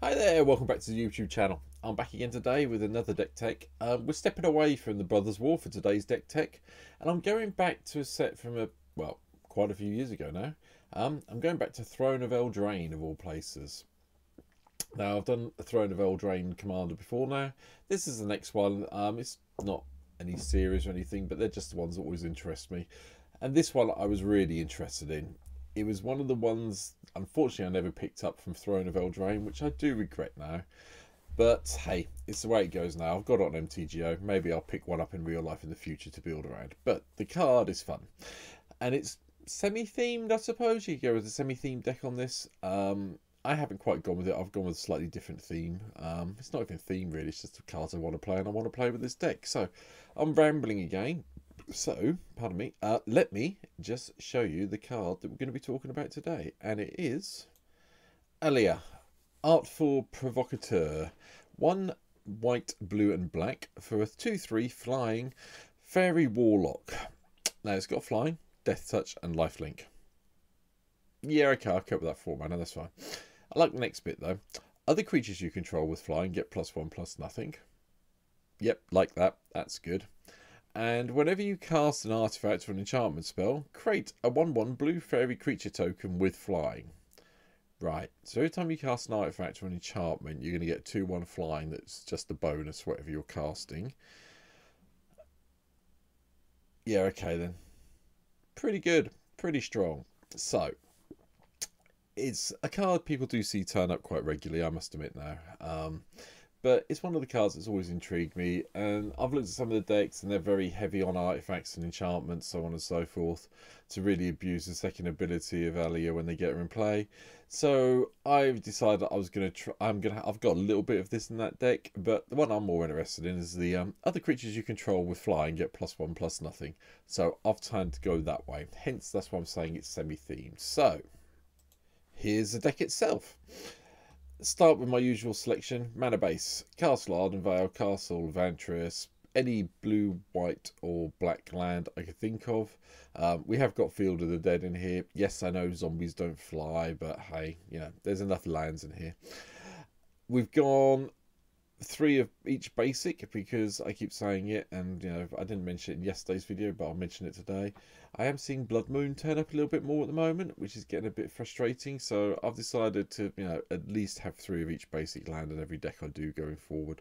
Hi there, welcome back to the YouTube channel. I'm back again today with another deck tech. We're stepping away from the Brothers War for today's deck tech, and I'm going back to a set from quite a few years ago now. I'm going back to Throne of Eldraine of all places. Now I've done a Throne of Eldraine Commander before now. This is the next one. It's not any series or anything, but they're just the ones that always interest me. And this one I was really interested in. It was one of the ones, unfortunately, I never picked up from Throne of Eldraine, which I do regret now. But hey, it's the way it goes now. I've got it on MTGO. Maybe I'll pick one up in real life in the future to build around. But the card is fun. And it's semi-themed, I suppose. You could go with a semi-themed deck on this. I haven't quite gone with it. I've gone with a slightly different theme. It's not even a theme, really. It's just the cards I want to play, and I want to play with this deck. So I'm rambling again. So, pardon me, let me just show you the card that we're going to be talking about today. And it is Alela, Artful Provocateur. 1 white, blue and black for a 2/3 flying fairy warlock. Now it's got flying, death touch and lifelink. Yeah, okay, I'll cope with that 4 mana, that's fine. I like the next bit though. Other creatures you control with flying get +1/+0. Yep, like that, that's good. And whenever you cast an artifact or an enchantment spell, create a 1/1 blue fairy creature token with flying. Right, so every time you cast an artifact or an enchantment, you're going to get 2/1 flying. That's just a bonus, whatever you're casting. Yeah, okay then. Pretty good, pretty strong. So, it's a card people do see turn up quite regularly, I must admit now. But it's one of the cards that's always intrigued me, and I've looked at some of the decks and they're very heavy on artifacts and enchantments, so on and so forth, to really abuse the second ability of Alela when they get her in play. So I've decided I was going to try. I've got a little bit of this in that deck, but the one I'm more interested in is the other creatures you control with flying get +1/+0. So I've turned to go that way. Hence, that's why I'm saying it's semi-themed. So here's the deck itself. Start with my usual selection: mana base, Castle Ardenvale, Castle Vantress, any blue, white or black land I could think of. We have got Field of the Dead in here. Yes, I know zombies don't fly, but hey, you know, there's enough lands in here. We've gone 3 of each basic because I keep saying it, and you know, I didn't mention it in yesterday's video, but I'll mention it today. I am seeing Blood Moon turn up a little bit more at the moment, which is getting a bit frustrating, so I've decided to, you know, at least have 3 of each basic land in every deck I do going forward,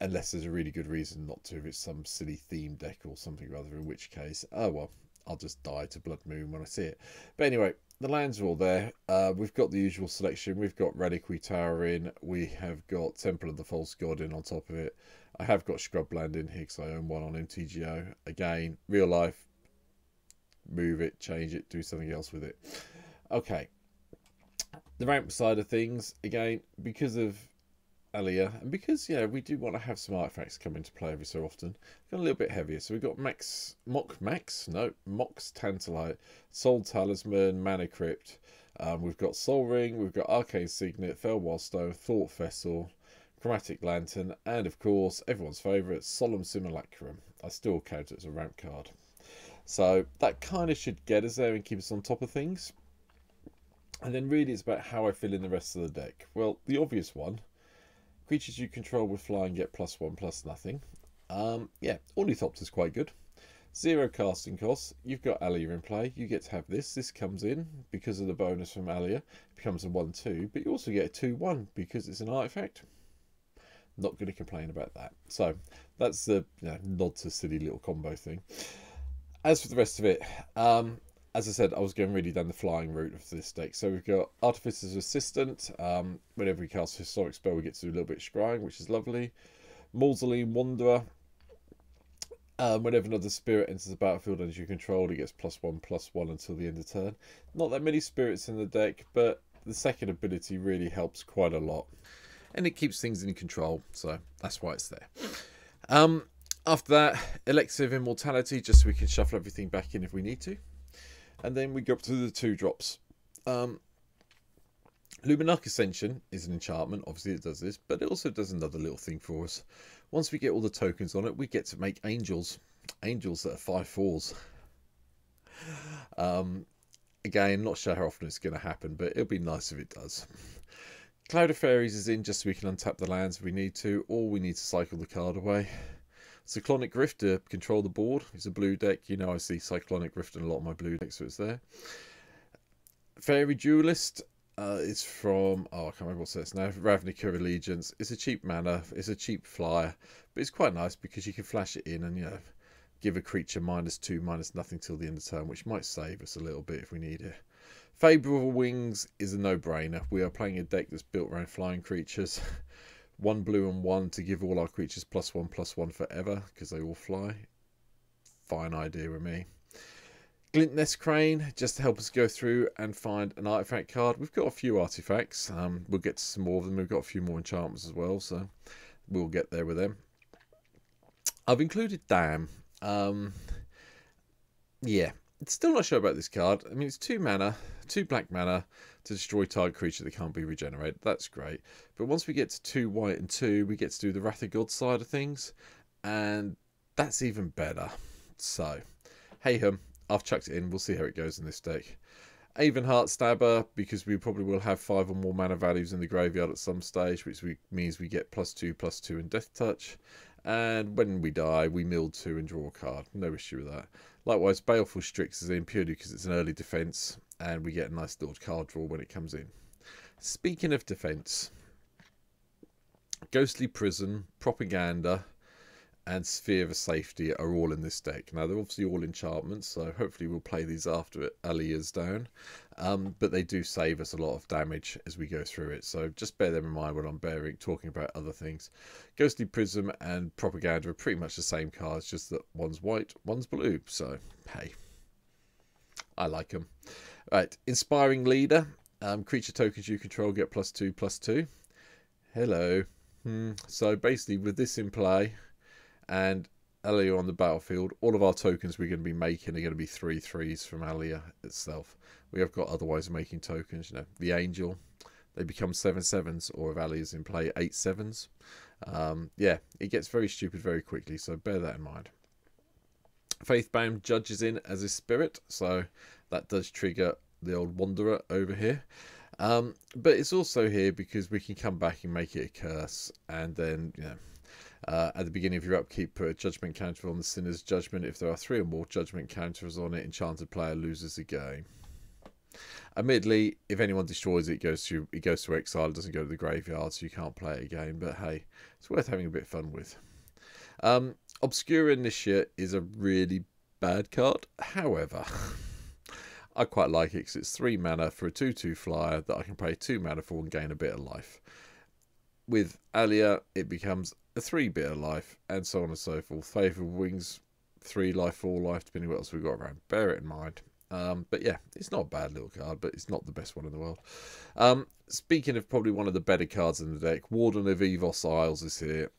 unless there's a really good reason not to, if it's some silly theme deck or something or other, in which case, oh well, I'll just die to Blood Moon when I see it. But anyway, the lands are all there. We've got the usual selection. We've got Reliquary Tower in. We have got Temple of the False God in on top of it. I have got Scrubland in here because I own one on MTGO. Again, real life, move it, change it, do something else with it. Okay. The ramp side of things, again, because of Alela, and because, you know, we do want to have some artifacts come into play every so often, got a little bit heavier. So we've got Mox Tantalite, Soul Talisman, Mana Crypt. We've got Soul Ring, we've got Arcane Signet, Fellwell Stone, Thought Vessel, Chromatic Lantern, and of course, everyone's favourite, Solemn Simulacrum. I still count it as a ramp card. So that kind of should get us there and keep us on top of things. And then really it's about how I fill in the rest of the deck. Well, the obvious one, creatures you control with flying get +1/+0. Yeah, Ornithopter's quite good. 0 casting costs. You've got Alela in play. You get to have this. This comes in because of the bonus from Alela. It becomes a 1/2, but you also get a 2/1 because it's an artifact. Not going to complain about that. So that's the, you know, nod to silly little combo thing. As for the rest of it, as I said, I was going really down the flying route of this deck. So we've got Artificer's Assistant. Whenever we cast a historic spell, we get to do a little bit of scrying, which is lovely. Mausoleum Wanderer. Whenever another spirit enters the battlefield as you control, it gets +1/+1 until the end of turn. Not that many spirits in the deck, but the second ability really helps quite a lot. And it keeps things in control, so that's why it's there. After that, Elixir of Immortality, just so we can shuffle everything back in if we need to. And then we go up to the 2 drops. Luminarch Ascension is an enchantment. Obviously it does this, but it also does another little thing for us. Once we get all the tokens on it, we get to make angels. Angels that are 5/4s. Again, not sure how often it's going to happen, but it'll be nice if it does. Cloud of Fairies is in just so we can untap the lands if we need to, or we need to cycle the card away. Cyclonic Rift to control the board. It's a blue deck. You know I see Cyclonic Rift in a lot of my blue decks, so it's there. Fairy Duelist is from, I can't remember what it says now, Ravnica Allegiance. It's a cheap mana, it's a cheap flyer, but it's quite nice because you can flash it in and, you know, give a creature -2, -0 till the end of turn, which might save us a little bit if we need it. Favourable Wings is a no-brainer. We are playing a deck that's built around flying creatures. 1 blue and 1 to give all our creatures +1/+1 forever, because they all fly. Fine idea with me. Glint Nest Crane, just to help us go through and find an artifact card. We've got a few artifacts. We'll get to some more of them. We've got a few more enchantments as well, so we'll get there with them. I've included Dam. Yeah, still not sure about this card. I mean, it's 2 mana, 2 black mana to destroy target creature that can't be regenerated. That's great. But once we get to 2 white and 2, we get to do the Wrath of God side of things, and that's even better. So, hey hum, I've chucked it in. We'll see how it goes in this deck. Avon Heartstabber, because we probably will have 5 or more mana values in the graveyard at some stage, which means we get +2/+2 and Death Touch. And when we die, we mill 2 and draw a card. No issue with that. Likewise, Baleful Strix is in purely because it's an early defense, and we get a nice little card draw when it comes in. Speaking of defense, Ghostly Prison, Propaganda, and Sphere of Safety are all in this deck. Now, they're obviously all enchantments, so hopefully we'll play these after Alela's down. But they do save us a lot of damage as we go through it, so just bear them in mind when I'm talking about other things. Ghostly Prism and Propaganda are pretty much the same cards, just that one's white, one's blue, so hey, I like them. Right, Inspiring Leader. Creature tokens you control get +2/+2. Hello. So basically, with this in play, and Alela on the battlefield, all of our tokens we're going to be making are going to be 3/3s from Alela itself. We have got otherwise making tokens, you know, the Angel, they become 7/7s, or if Alela's in play, 8/7s. Yeah, it gets very stupid very quickly, so bear that in mind. Faithbound Judge is in as a spirit, so that does trigger the old Wanderer over here. But it's also here because we can come back and make it a curse, and then, you know, at the beginning of your upkeep, put a judgment counter on the Sinner's Judgment. If there are 3 or more judgment counters on it, enchanted player loses the game. Admittedly, if anyone destroys it, it goes to exile. It doesn't go to the graveyard, so you can't play it again. But hey, it's worth having a bit of fun with. Obscura Initiate is a really bad card. However, I quite like it because it's 3 mana for a 2/2 flyer that I can pay 2 mana for and gain a bit of life. With Alela, it becomes a 3 bit of life, and so on and so forth. Favourable Wings, 3 life, 4 life, depending what else we've got around. Bear it in mind. But yeah, it's not a bad little card, but it's not the best one in the world. Speaking of probably one of the better cards in the deck, Warden of Evos Isles is here.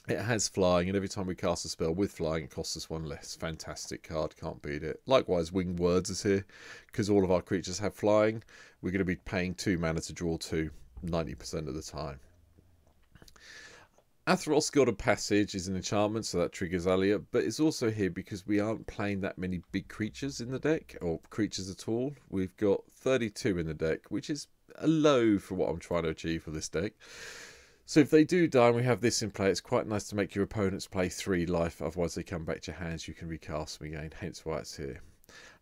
It has flying, and every time we cast a spell with flying, it costs us 1 less. Fantastic card, can't beat it. Likewise, Winged Words is here, because all of our creatures have flying. We're going to be paying 2 mana to draw 2, 90% of the time. Atheros God of Passage is an enchantment, so that triggers Alela, but it's also here because we aren't playing that many big creatures in the deck, or creatures at all. We've got 32 in the deck, which is a low for what I'm trying to achieve for this deck. So if they do die and we have this in play, it's quite nice to make your opponents play 3 life, otherwise they come back to your hands, you can recast them again, hence why it's here.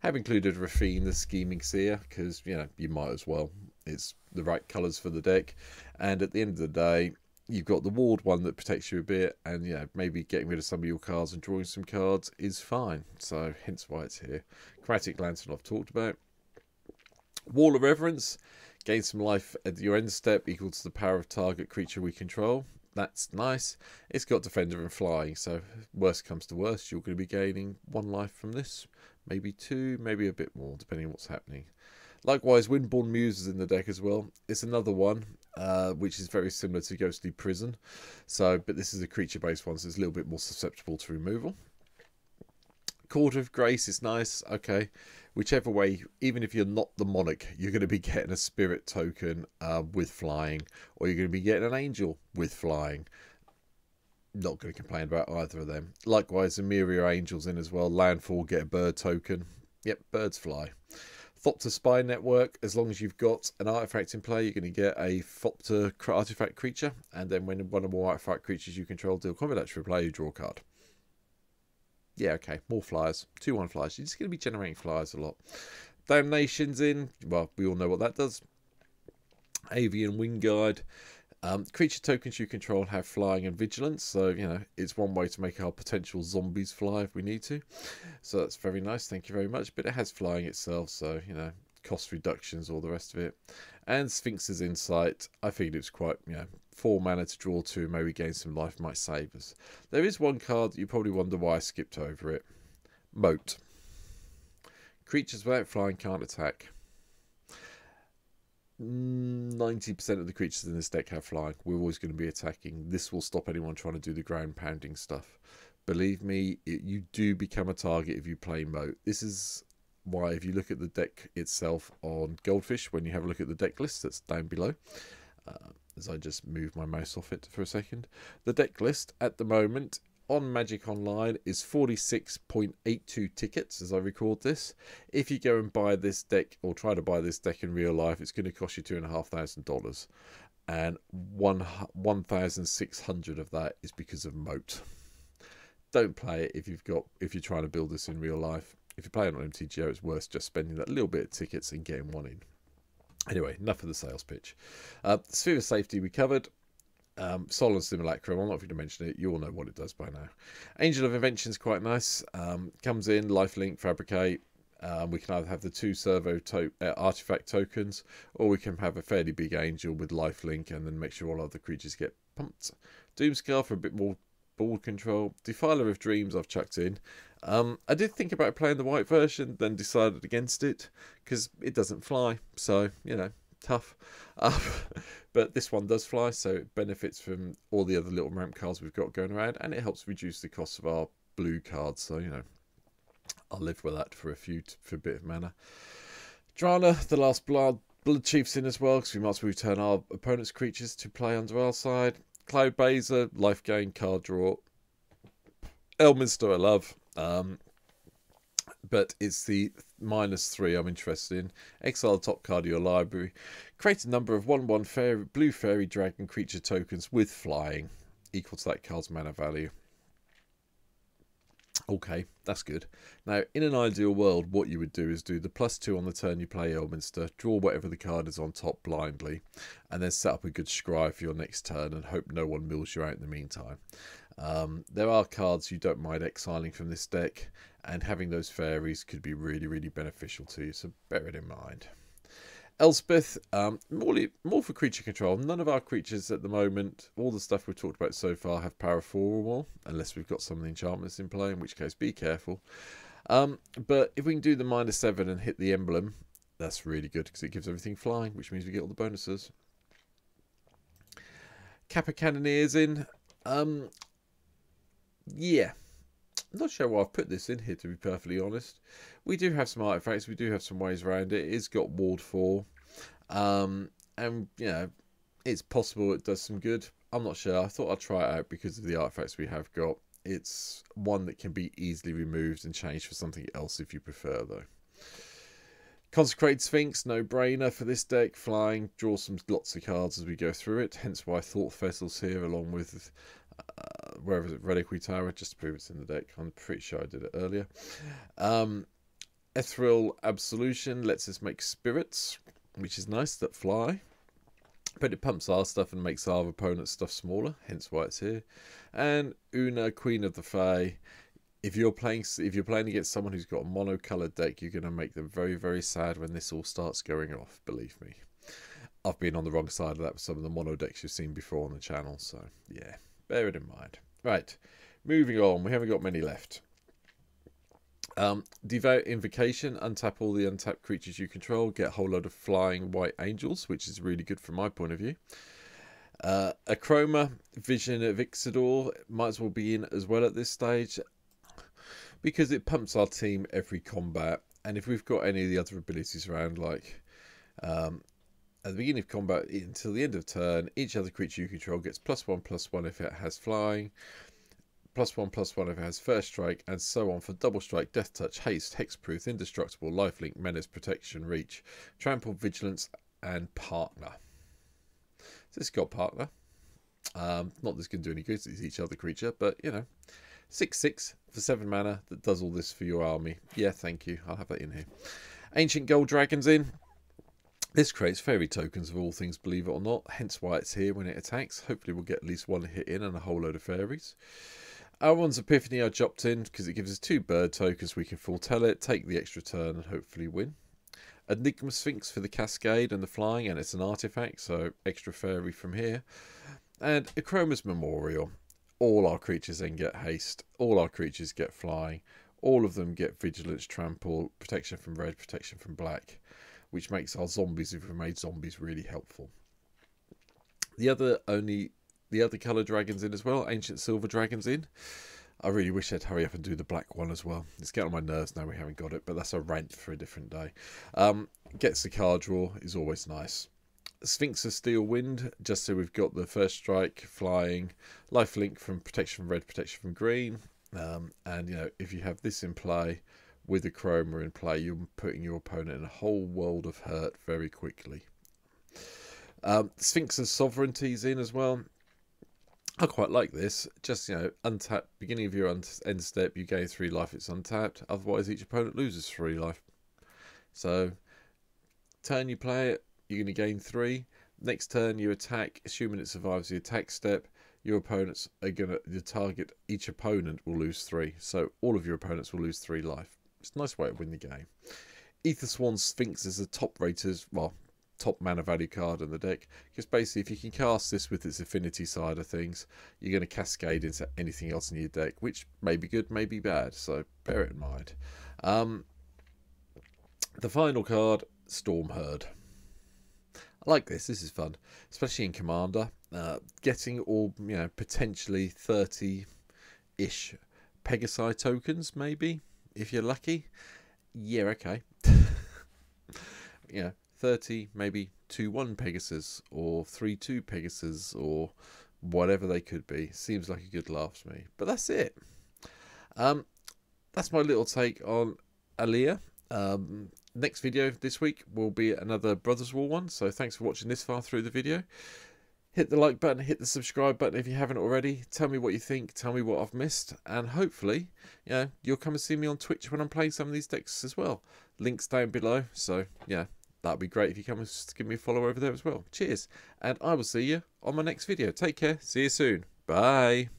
I have included Rafine, the Scheming Seer, because, you know, you might as well. It's the right colours for the deck, and at the end of the day, you've got the ward one that protects you a bit, and, you know, maybe getting rid of some of your cards and drawing some cards is fine, so hence why it's here. Chromatic Lantern I've talked about. Wall of Reverence. Gain some life at your end step equal to the power of target creature we control. That's nice. It's got Defender and Flying, so worst comes to worst, you're going to be gaining 1 life from this. Maybe 2, maybe a bit more, depending on what's happening. Likewise, Windborn Muse is in the deck as well. It's another one, which is very similar to Ghostly Prison. But this is a creature-based one, so it's a little bit more susceptible to removal. Court of Grace is nice. Okay, whichever way, even if you're not the Monarch, you're going to be getting a Spirit token with flying, or you're going to be getting an Angel with flying. Not going to complain about either of them. Likewise, Emeria Angel's in as well. Landfall, get a bird token. Yep, birds fly. Thopter Spy Network, as long as you've got an artifact in play, you're going to get a Thopter artifact creature, and then when one or more artifact creatures you control deal combat damage for play, you draw a card. Yeah, okay, more flyers. 2/1 flyers. You're just going to be generating flyers a lot. Damnation's in. Well, we all know what that does. Avian Wing Guide. Creature tokens you control have flying and vigilance, so you know it's one way to make our potential zombies fly if we need to. So that's very nice, thank you very much. But it has flying itself, so you know, cost reductions, all the rest of it. And Sphinx's Insight. I figured it was quite, you know, 4 mana to draw 2, maybe gain some life, might save us. There is one card that you probably wonder why I skipped over it. Moat. Creatures without flying can't attack. 90% of the creatures in this deck have flying. We're always going to be attacking. This will stop anyone trying to do the ground pounding stuff. Believe me, you do become a target if you play Moat. This is why, if you look at the deck itself on Goldfish, when you have a look at the deck list that's down below, as I just move my mouse off it for a second, the deck list at the moment on Magic Online is 46.82 tickets as I record this. If you go and buy this deck, or try to buy this deck in real life, it's going to cost you $2,500, and 1,600 of that is because of Moat. Don't play it if you're trying to build this in real life. If you're playing on MTGO, it's worth just spending that little bit of tickets and getting one in. Anyway, enough of the sales pitch. Sphere of Safety we covered. Solar Simulacrum, I'm not going to mention it, you all know what it does by now. Angel of Invention is quite nice. Comes in, lifelink, fabricate. We can either have the 2 servo artifact tokens, or we can have a fairly big angel with lifelink and then make sure all other creatures get pumped. Doomscar for a bit more board control. Defiler of Dreams I've chucked in. I did think about playing the white version, then decided against it because it doesn't fly, so you know, tough. But this one does fly, so it benefits from all the other little ramp cards we've got going around, and it helps reduce the cost of our blue cards, so you know, I'll live with that for a bit of mana. Drana, the Last Blood Chief's in as well, because we must return our opponent's creatures to play under our side. Cloud Baser, life gain, card draw. Elminster I love, but it's the -3 I'm interested in. Exile the top card of your library. Create a number of 1/1 blue fairy dragon creature tokens with flying, equal to that card's mana value. Okay, that's good. Now, in an ideal world, what you would do is do the +2 on the turn you play Elminster, draw whatever the card is on top blindly, and then set up a good scry for your next turn and hope no one mills you out in the meantime. There are cards you don't mind exiling from this deck, and having those fairies could be really, really beneficial to you, so bear it in mind. Elspeth, more for creature control. None of our creatures at the moment, all the stuff we've talked about so far, have power 4 or more, unless we've got some of the enchantments in play, in which case be careful. But if we can do the -7 and hit the emblem, that's really good, because it gives everything flying, which means we get all the bonuses. Kappa Cannoneers in. Yeah, I'm not sure why I've put this in here, to be perfectly honest. We do have some artifacts, we do have some ways around it. It's got Ward 4, and you know, it's possible it does some good. I'm not sure. I thought I'd try it out because of the artifacts we have got. It's one that can be easily removed and changed for something else if you prefer, though. Consecrated Sphinx, no brainer for this deck. Flying, draw lots of cards as we go through it. Hence why Thought Vessel's here, along with wherever it's Reliquary Tower, just to prove it's in the deck. I'm pretty sure I did it earlier. Ethereal Absolution lets us make spirits, which is nice, that fly. But it pumps our stuff and makes our opponent's stuff smaller, hence why it's here. And Una, Queen of the Fae. If you're playing against someone who's got a mono-coloured deck, you're going to make them very, very sad when this all starts going off, believe me. I've been on the wrong side of that with some of the mono decks you've seen before on the channel, so yeah, bear it in mind. Right, moving on, we haven't got many left. Devout Invocation, untap all the untapped creatures you control, get a whole load of flying white angels, which is really good from my point of view. Achroma, Vision of Ixidor, might as well be in as well at this stage, because it pumps our team every combat, and if we've got any of the other abilities around, like at the beginning of combat until the end of turn, each other creature you control gets +1/+1 if it has flying. +1/+1 if it has first strike, and so on for double strike, death touch, haste, hexproof, indestructible, lifelink, menace, protection, reach, trample, vigilance, and partner. So it's got partner. Not that it's going to do any good to each other creature, but you know, 6/6 for 7 mana that does all this for your army. Yeah, thank you. I'll have that in here. Ancient Gold Dragons in. This creates fairy tokens of all things, believe it or not, hence why it's here when it attacks. Hopefully we'll get at least one hit in and a whole load of fairies. Our Epiphany I dropped in because it gives us 2 bird tokens. We can foretell it, take the extra turn and hopefully win. Enigma Sphinx for the cascade and the flying, and it's an artifact, so extra fairy from here. And Akroma's Memorial. All our creatures then get haste, all our creatures get flying, all of them get vigilance, trample, protection from red, protection from black, which makes our zombies, if we made zombies, really helpful. The other colour dragons in as well, Ancient Silver Dragons in. I really wish they'd hurry up and do the black one as well. It's getting on my nerves now we haven't got it, but that's a rant for a different day. Gets the card draw, is always nice. Sphinx of Steel Wind, just so we've got the first strike, flying, lifelink from protection from red, protection from green. And, you know, if you have this in play with a Chroma in play, you're putting your opponent in a whole world of hurt very quickly. Sphinx of Sovereignty's in as well. I quite like this. Just, you know, untap, beginning of your end step, you gain 3 life, it's untapped. Otherwise, each opponent loses 3 life. So, turn you play it, you're going to gain 3. Next turn, you attack, assuming it survives the attack step. Your opponents are going to, each opponent will lose 3. So, all of your opponents will lose 3 life. It's a nice way to win the game. Ether Swan Sphinx is a top rated, well, top mana value card in the deck, because basically if you can cast this with its affinity side of things, you're going to cascade into anything else in your deck, which may be good, may be bad, so bear it in mind. The final card, Storm Herd. I like this is fun, especially in Commander. Getting all, you know, potentially 30-ish Pegasi tokens, maybe, if you're lucky. Yeah, okay. Yeah, 30, maybe 2/1 Pegasus, or 3/2 Pegasus, or whatever they could be. Seems like a good laugh to me. But that's it. That's my little take on Alela. Next video this week will be another Brothers War one. So thanks for watching this far through the video. Hit the like button, hit the subscribe button if you haven't already. Tell me what you think, tell me what I've missed, and hopefully, you know, you'll come and see me on Twitch when I'm playing some of these decks as well. Links down below, so yeah, that'd be great if you come and give me a follow over there as well. Cheers, and I will see you on my next video. Take care, see you soon, bye.